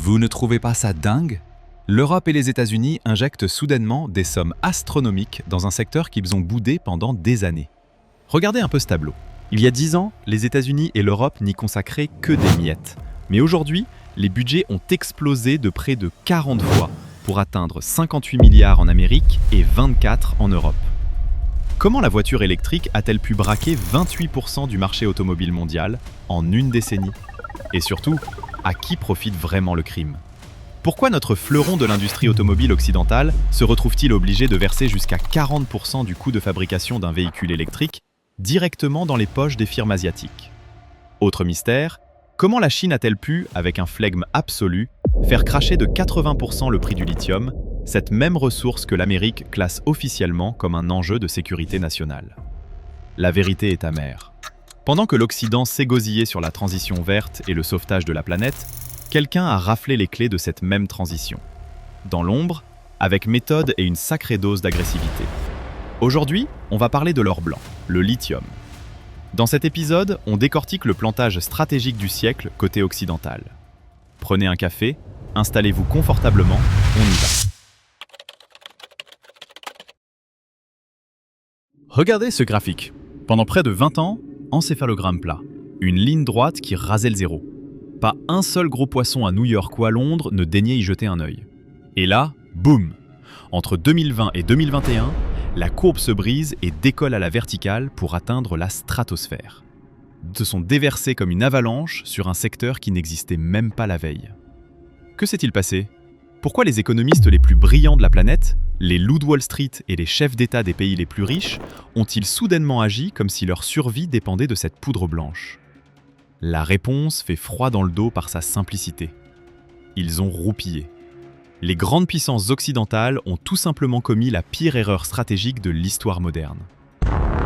Vous ne trouvez pas ça dingue? L'Europe et les États-Unis injectent soudainement des sommes astronomiques dans un secteur qu'ils ont boudé pendant des années. Regardez un peu ce tableau. Il y a 10 ans, les États-Unis et l'Europe n'y consacraient que des miettes. Mais aujourd'hui, les budgets ont explosé de près de 40 fois pour atteindre 58 milliards en Amérique et 24 en Europe. Comment la voiture électrique a-t-elle pu braquer 28% du marché automobile mondial en une décennie? Et surtout, à qui profite vraiment le crime? Pourquoi notre fleuron de l'industrie automobile occidentale se retrouve-t-il obligé de verser jusqu'à 40% du coût de fabrication d'un véhicule électrique directement dans les poches des firmes asiatiques? Autre mystère, comment la Chine a-t-elle pu, avec un flegme absolu, faire cracher de 80% le prix du lithium, cette même ressource que l'Amérique classe officiellement comme un enjeu de sécurité nationale? La vérité est amère. Pendant que l'Occident s'égosillait sur la transition verte et le sauvetage de la planète, quelqu'un a raflé les clés de cette même transition. Dans l'ombre, avec méthode et une sacrée dose d'agressivité. Aujourd'hui, on va parler de l'or blanc, le lithium. Dans cet épisode, on décortique le plantage stratégique du siècle côté occidental. Prenez un café, installez-vous confortablement, on y va. Regardez ce graphique. Pendant près de 20 ans, encéphalogramme plat. Une ligne droite qui rasait le zéro. Pas un seul gros poisson à New York ou à Londres ne daignait y jeter un œil. Et là, boum! Entre 2020 et 2021, la courbe se brise et décolle à la verticale pour atteindre la stratosphère. Se sont déversés comme une avalanche sur un secteur qui n'existait même pas la veille. Que s'est-il passé? Pourquoi les économistes les plus brillants de la planète, les loups de Wall Street et les chefs d'État des pays les plus riches, ont-ils soudainement agi comme si leur survie dépendait de cette poudre blanche? La réponse fait froid dans le dos par sa simplicité. Ils ont roupillé. Les grandes puissances occidentales ont tout simplement commis la pire erreur stratégique de l'histoire moderne.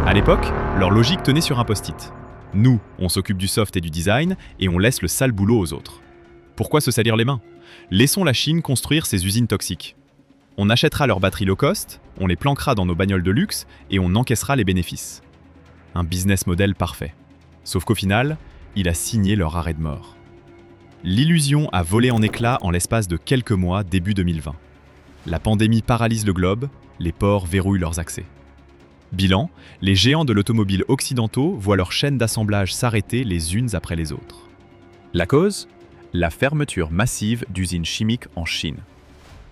À l'époque, leur logique tenait sur un post-it. Nous, on s'occupe du soft et du design et on laisse le sale boulot aux autres. Pourquoi se salir les mains? Laissons la Chine construire ses usines toxiques. On achètera leurs batteries low cost, on les planquera dans nos bagnoles de luxe et on encaissera les bénéfices. Un business model parfait. Sauf qu'au final, il a signé leur arrêt de mort. L'illusion a volé en éclats en l'espace de quelques mois début 2020. La pandémie paralyse le globe, les ports verrouillent leurs accès. Bilan, les géants de l'automobile occidentaux voient leurs chaînes d'assemblage s'arrêter les unes après les autres. La cause? La fermeture massive d'usines chimiques en Chine.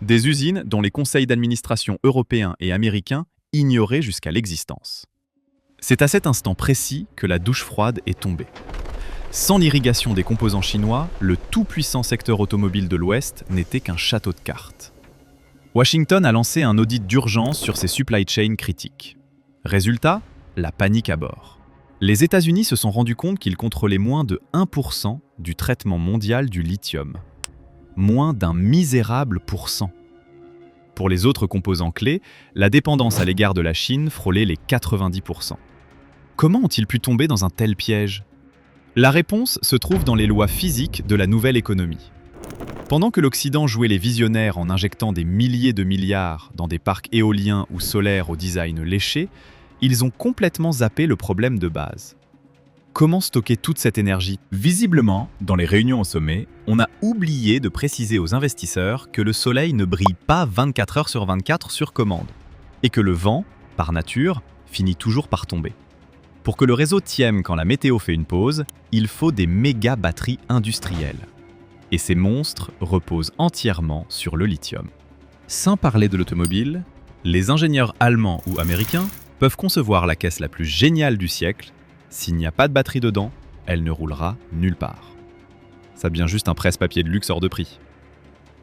Des usines dont les conseils d'administration européens et américains ignoraient jusqu'à l'existence. C'est à cet instant précis que la douche froide est tombée. Sans l'irrigation des composants chinois, le tout-puissant secteur automobile de l'Ouest n'était qu'un château de cartes. Washington a lancé un audit d'urgence sur ses supply chains critiques. Résultat, la panique à bord. Les États-Unis se sont rendus compte qu'ils contrôlaient moins de 1% du traitement mondial du lithium. Moins d'un misérable %. Pour les autres composants clés, la dépendance à l'égard de la Chine frôlait les 90%. Comment ont-ils pu tomber dans un tel piège? La réponse se trouve dans les lois physiques de la nouvelle économie. Pendant que l'Occident jouait les visionnaires en injectant des milliers de milliards dans des parcs éoliens ou solaires au design léché, ils ont complètement zappé le problème de base. Comment stocker toute cette énergie? Visiblement, dans les réunions au sommet, on a oublié de préciser aux investisseurs que le soleil ne brille pas 24 heures sur 24 sur commande, et que le vent, par nature, finit toujours par tomber. Pour que le réseau tienne quand la météo fait une pause, il faut des méga batteries industrielles. Et ces monstres reposent entièrement sur le lithium. Sans parler de l'automobile, les ingénieurs allemands ou américains peuvent concevoir la caisse la plus géniale du siècle. S'il n'y a pas de batterie dedans, elle ne roulera nulle part. Ça devient juste un presse-papier de luxe hors de prix.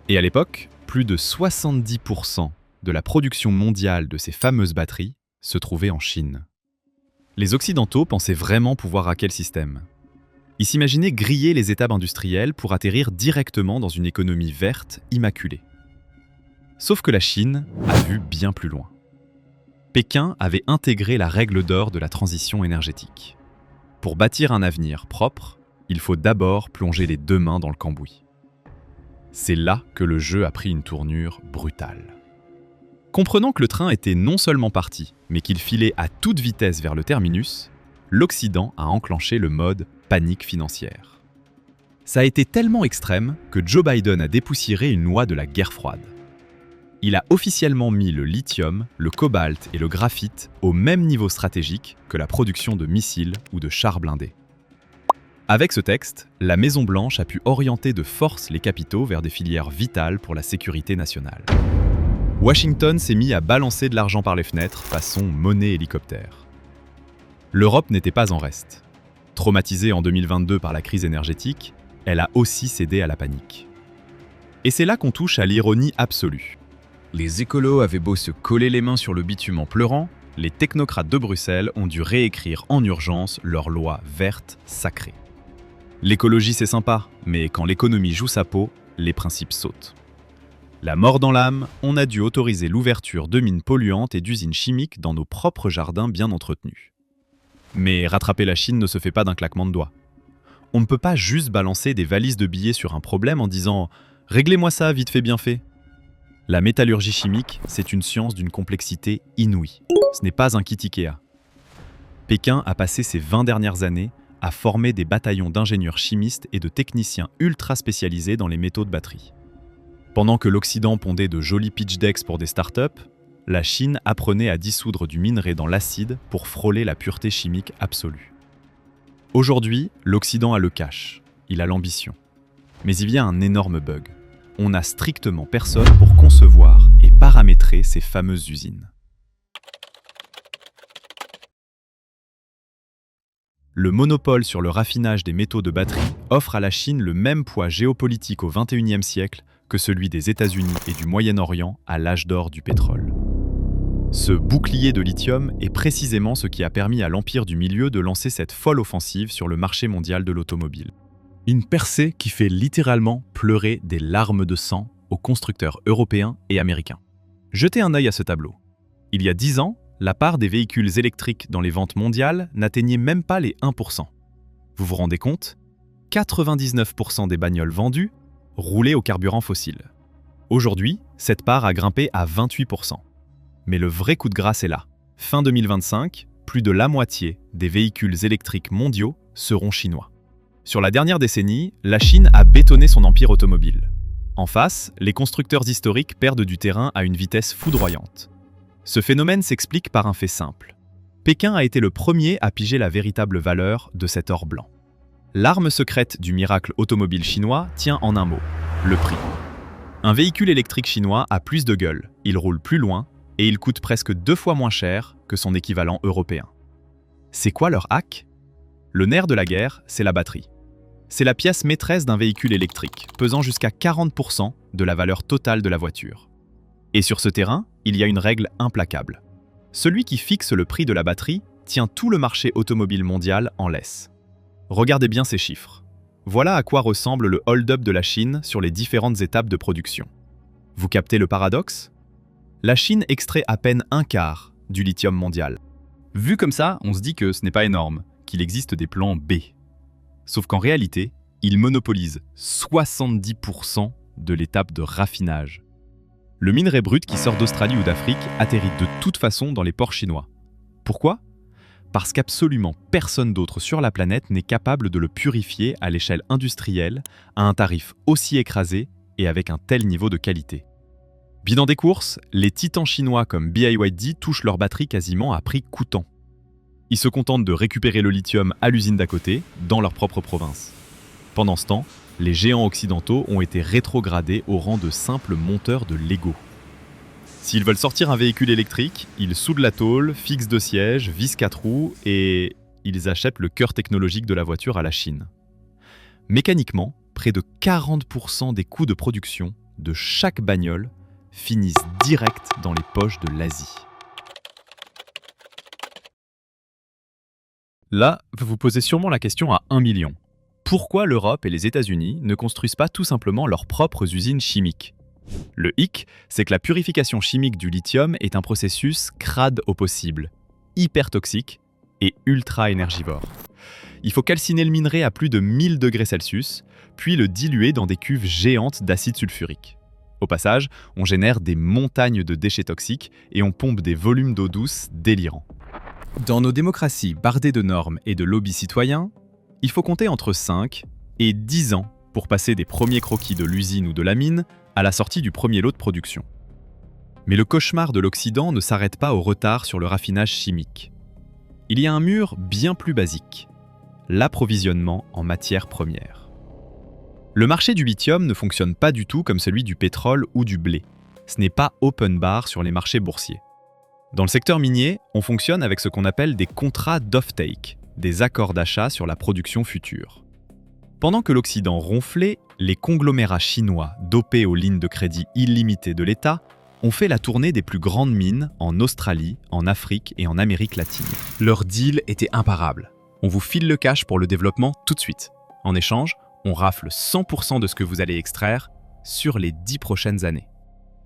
Et à l'époque, plus de 70% de la production mondiale de ces fameuses batteries se trouvait en Chine. Les Occidentaux pensaient vraiment pouvoir hacker le système. Ils s'imaginaient griller les étapes industrielles pour atterrir directement dans une économie verte immaculée. Sauf que la Chine a vu bien plus loin. Pékin avait intégré la règle d'or de la transition énergétique. Pour bâtir un avenir propre, il faut d'abord plonger les deux mains dans le cambouis. C'est là que le jeu a pris une tournure brutale. Comprenant que le train était non seulement parti, mais qu'il filait à toute vitesse vers le terminus, l'Occident a enclenché le mode panique financière. Ça a été tellement extrême que Joe Biden a dépoussiéré une loi de la guerre froide. Il a officiellement mis le lithium, le cobalt et le graphite au même niveau stratégique que la production de missiles ou de chars blindés. Avec ce texte, la Maison-Blanche a pu orienter de force les capitaux vers des filières vitales pour la sécurité nationale. Washington s'est mis à balancer de l'argent par les fenêtres façon monnaie hélicoptère. L'Europe n'était pas en reste. Traumatisée en 2022 par la crise énergétique, elle a aussi cédé à la panique. Et c'est là qu'on touche à l'ironie absolue. Les écolos avaient beau se coller les mains sur le bitume en pleurant, les technocrates de Bruxelles ont dû réécrire en urgence leur loi verte sacrée. L'écologie c'est sympa, mais quand l'économie joue sa peau, les principes sautent. La mort dans l'âme, on a dû autoriser l'ouverture de mines polluantes et d'usines chimiques dans nos propres jardins bien entretenus. Mais rattraper la Chine ne se fait pas d'un claquement de doigts. On ne peut pas juste balancer des valises de billets sur un problème en disant « Réglez-moi ça, vite fait, bien fait ». La métallurgie chimique, c'est une science d'une complexité inouïe. Ce n'est pas un kit Ikea. Pékin a passé ces 20 dernières années à former des bataillons d'ingénieurs chimistes et de techniciens ultra spécialisés dans les métaux de batterie. Pendant que l'Occident pondait de jolis pitch decks pour des startups, la Chine apprenait à dissoudre du minerai dans l'acide pour frôler la pureté chimique absolue. Aujourd'hui, l'Occident a le cash, il a l'ambition. Mais il y a un énorme bug. On n'a strictement personne pour concevoir et paramétrer ces fameuses usines. Le monopole sur le raffinage des métaux de batterie offre à la Chine le même poids géopolitique au XXIe siècle que celui des États-Unis et du Moyen-Orient à l'âge d'or du pétrole. Ce bouclier de lithium est précisément ce qui a permis à l'Empire du Milieu de lancer cette folle offensive sur le marché mondial de l'automobile. Une percée qui fait littéralement pleurer des larmes de sang aux constructeurs européens et américains. Jetez un œil à ce tableau. Il y a 10 ans, la part des véhicules électriques dans les ventes mondiales n'atteignait même pas les 1%. Vous vous rendez compte ? 99% des bagnoles vendues roulaient au carburant fossile. Aujourd'hui, cette part a grimpé à 28%. Mais le vrai coup de grâce est là. Fin 2025, plus de la moitié des véhicules électriques mondiaux seront chinois. Sur la dernière décennie, la Chine a bétonné son empire automobile. En face, les constructeurs historiques perdent du terrain à une vitesse foudroyante. Ce phénomène s'explique par un fait simple. Pékin a été le premier à piger la véritable valeur de cet or blanc. L'arme secrète du miracle automobile chinois tient en un mot, le prix. Un véhicule électrique chinois a plus de gueule, il roule plus loin et il coûte presque 2 fois moins cher que son équivalent européen. C'est quoi leur hack ? Le nerf de la guerre, c'est la batterie. C'est la pièce maîtresse d'un véhicule électrique, pesant jusqu'à 40% de la valeur totale de la voiture. Et sur ce terrain, il y a une règle implacable. Celui qui fixe le prix de la batterie tient tout le marché automobile mondial en laisse. Regardez bien ces chiffres. Voilà à quoi ressemble le hold-up de la Chine sur les différentes étapes de production. Vous captez le paradoxe ? La Chine extrait à peine un quart du lithium mondial. Vu comme ça, on se dit que ce n'est pas énorme, qu'il existe des plans B. Sauf qu'en réalité, il monopolise 70% de l'étape de raffinage. Le minerai brut qui sort d'Australie ou d'Afrique atterrit de toute façon dans les ports chinois. Pourquoi ? Parce qu'absolument personne d'autre sur la planète n'est capable de le purifier à l'échelle industrielle, à un tarif aussi écrasé et avec un tel niveau de qualité. Bilan des courses, les titans chinois comme BYD touchent leur batterie quasiment à prix coûtant. Ils se contentent de récupérer le lithium à l'usine d'à côté, dans leur propre province. Pendant ce temps, les géants occidentaux ont été rétrogradés au rang de simples monteurs de Lego. S'ils veulent sortir un véhicule électrique, ils soudent la tôle, fixent 2 sièges, vissent 4 roues et ils achètent le cœur technologique de la voiture à la Chine. Mécaniquement, près de 40% des coûts de production de chaque bagnole finissent direct dans les poches de l'Asie. Là, vous vous posez sûrement la question à 1 million. Pourquoi l'Europe et les États-Unis ne construisent pas tout simplement leurs propres usines chimiques ? Le hic, c'est que la purification chimique du lithium est un processus crade au possible, hyper toxique et ultra énergivore. Il faut calciner le minerai à plus de 1000 degrés Celsius, puis le diluer dans des cuves géantes d'acide sulfurique. Au passage, on génère des montagnes de déchets toxiques et on pompe des volumes d'eau douce délirants. Dans nos démocraties bardées de normes et de lobbies citoyens, il faut compter entre 5 et 10 ans pour passer des premiers croquis de l'usine ou de la mine à la sortie du premier lot de production. Mais le cauchemar de l'Occident ne s'arrête pas au retard sur le raffinage chimique. Il y a un mur bien plus basique, l'approvisionnement en matières premières. Le marché du lithium ne fonctionne pas du tout comme celui du pétrole ou du blé. Ce n'est pas open bar sur les marchés boursiers. Dans le secteur minier, on fonctionne avec ce qu'on appelle des contrats d'off-take, des accords d'achat sur la production future. Pendant que l'Occident ronflait, les conglomérats chinois dopés aux lignes de crédit illimitées de l'État ont fait la tournée des plus grandes mines en Australie, en Afrique et en Amérique latine. Leur deal était imparable. On vous file le cash pour le développement tout de suite. En échange, on rafle 100% de ce que vous allez extraire sur les 10 prochaines années.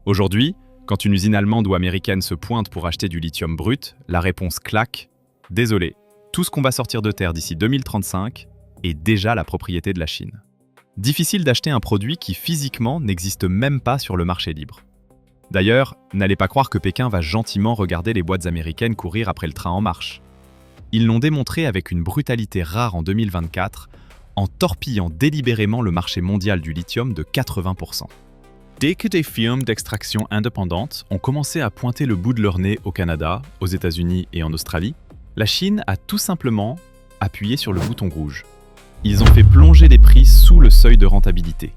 Aujourd'hui, quand une usine allemande ou américaine se pointe pour acheter du lithium brut, la réponse claque « Désolé, tout ce qu'on va sortir de terre d'ici 2035 est déjà la propriété de la Chine ». Difficile d'acheter un produit qui physiquement n'existe même pas sur le marché libre. D'ailleurs, n'allez pas croire que Pékin va gentiment regarder les boîtes américaines courir après le train en marche. Ils l'ont démontré avec une brutalité rare en 2024, en torpillant délibérément le marché mondial du lithium de 80%. Dès que des firmes d'extraction indépendantes ont commencé à pointer le bout de leur nez au Canada, aux États-Unis et en Australie, la Chine a tout simplement appuyé sur le bouton rouge. Ils ont fait plonger les prix sous le seuil de rentabilité.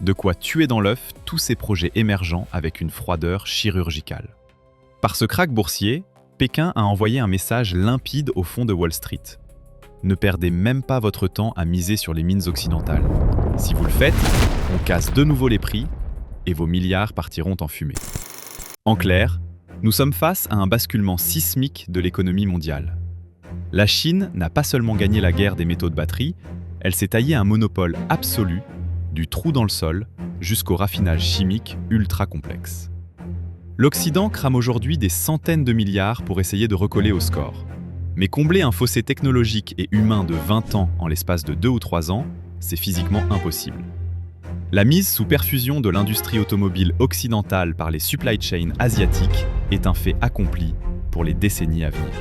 De quoi tuer dans l'œuf tous ces projets émergents avec une froideur chirurgicale. Par ce krach boursier, Pékin a envoyé un message limpide au fond de Wall Street. Ne perdez même pas votre temps à miser sur les mines occidentales. Si vous le faites, on casse de nouveau les prix et vos milliards partiront en fumée. En clair, nous sommes face à un basculement sismique de l'économie mondiale. La Chine n'a pas seulement gagné la guerre des métaux de batterie, elle s'est taillé un monopole absolu, du trou dans le sol jusqu'au raffinage chimique ultra complexe. L'Occident crame aujourd'hui des centaines de milliards pour essayer de recoller au score. Mais combler un fossé technologique et humain de 20 ans en l'espace de 2 ou 3 ans, c'est physiquement impossible. La mise sous perfusion de l'industrie automobile occidentale par les supply chains asiatiques est un fait accompli pour les décennies à venir.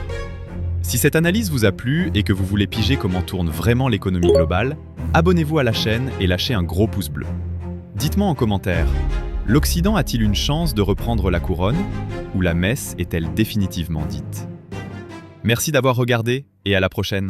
Si cette analyse vous a plu et que vous voulez piger comment tourne vraiment l'économie globale, abonnez-vous à la chaîne et lâchez un gros pouce bleu. Dites-moi en commentaire, l'Occident a-t-il une chance de reprendre la couronne ou la messe est-elle définitivement dite ? Merci d'avoir regardé et à la prochaine.